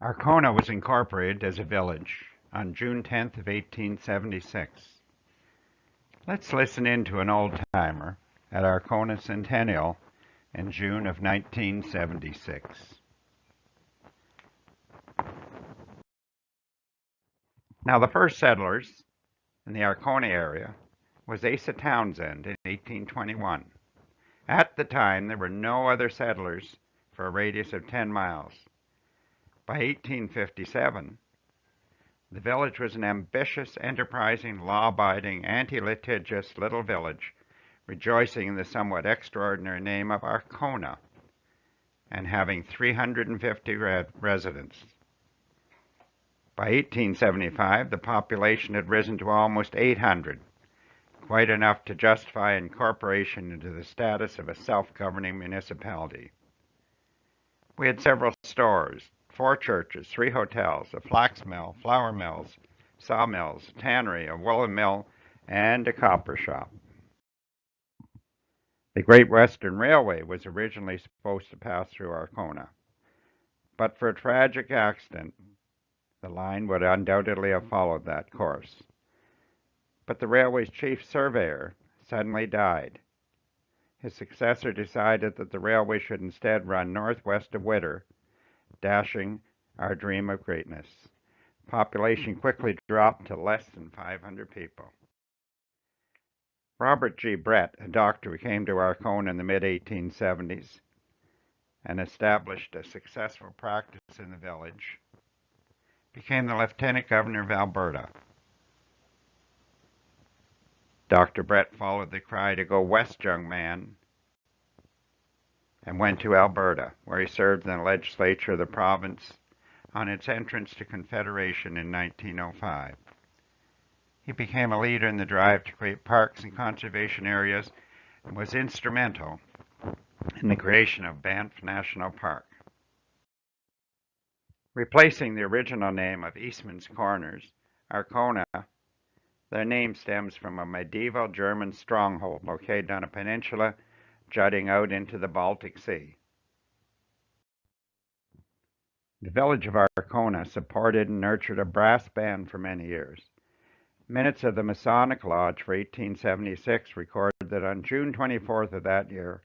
Arkona was incorporated as a village on June 10th of 1876. Let's listen in to an old-timer at Arkona Centennial in June of 1976. Now, the first settlers in the Arkona area was Asa Townsend in 1821. At the time, there were no other settlers for a radius of 10 miles. By 1857, the village was an ambitious, enterprising, law-abiding, anti-litigious little village, rejoicing in the somewhat extraordinary name of Arkona, and having 350 residents. By 1875, the population had risen to almost 800, quite enough to justify incorporation into the status of a self-governing municipality. We had several stores, 4 churches, 3 hotels, a flax mill, flour mills, sawmills, a tannery, a woolen mill, and a copper shop. The Great Western Railway was originally supposed to pass through Arkona, but for a tragic accident, the line would undoubtedly have followed that course. But the railway's chief surveyor suddenly died. His successor decided that the railway should instead run northwest of Whitter, dashing our dream of greatness. Population quickly dropped to less than 500 people. Robert G. Brett, a doctor who came to Arkona in the mid-1870s and established a successful practice in the village, became the Lieutenant Governor of Alberta. Dr. Brett followed the cry to go west, young man, and went to Alberta, where he served in the legislature of the province on its entrance to Confederation in 1905. He became a leader in the drive to create parks and conservation areas and was instrumental in the creation of Banff National Park. Replacing the original name of Eastman's Corners, Arkona, their name stems from a medieval German stronghold located on a peninsula jutting out into the Baltic Sea. The village of Arkona supported and nurtured a brass band for many years. Minutes of the Masonic Lodge for 1876 record that on June 24th of that year,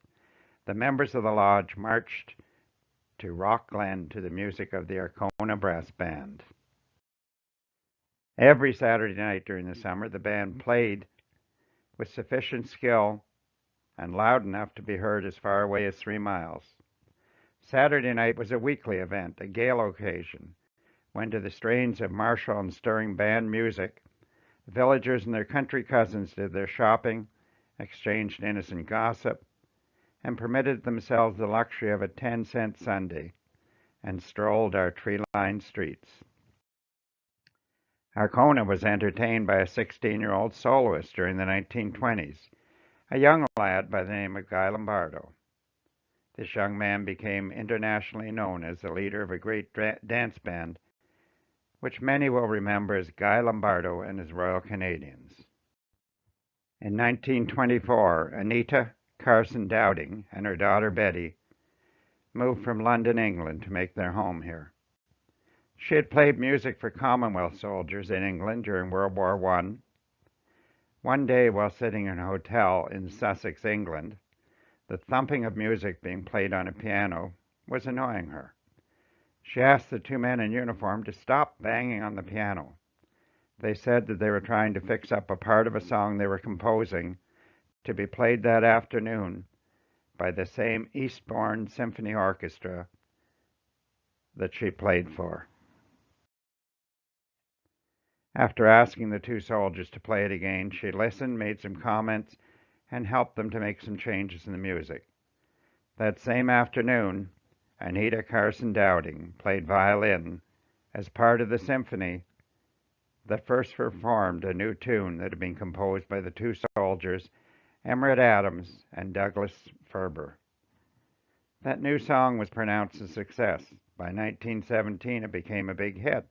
the members of the lodge marched to Rock Glen to the music of the Arkona Brass Band. Every Saturday night during the summer, the band played with sufficient skill and loud enough to be heard as far away as 3 miles. Saturday night was a weekly event, a gala occasion, when to the strains of martial and stirring band music, villagers and their country cousins did their shopping, exchanged innocent gossip, and permitted themselves the luxury of a 10-cent sundae, and strolled our tree-lined streets. Arkona was entertained by a 16-year-old soloist during the 1920s, a young lad by the name of Guy Lombardo. This young man became internationally known as the leader of a great dance band, which many will remember as Guy Lombardo and his Royal Canadians. In 1924, Anita Carson Dowding and her daughter Betty moved from London, England to make their home here. She had played music for Commonwealth soldiers in England during World War I. One day, while sitting in a hotel in Sussex, England, the thumping of music being played on a piano was annoying her. She asked the 2 men in uniform to stop banging on the piano. They said that they were trying to fix up a part of a song they were composing to be played that afternoon by the same Eastbourne Symphony Orchestra that she played for. After asking the 2 soldiers to play it again, she listened, made some comments, and helped them to make some changes in the music. That same afternoon, Anita Carson Dowding played violin as part of the symphony that first performed a new tune that had been composed by the 2 soldiers, Emmerich Adams and Douglas Ferber. That new song was pronounced a success. By 1917, it became a big hit.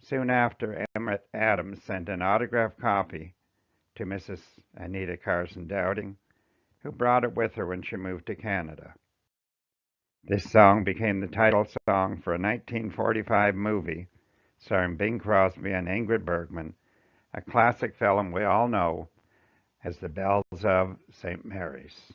Soon after, Emmerich Adams sent an autographed copy to Mrs. Anita Carson Dowding, who brought it with her when she moved to Canada. This song became the title song for a 1945 movie starring Bing Crosby and Ingrid Bergman, a classic film we all know as The Bells of St. Mary's.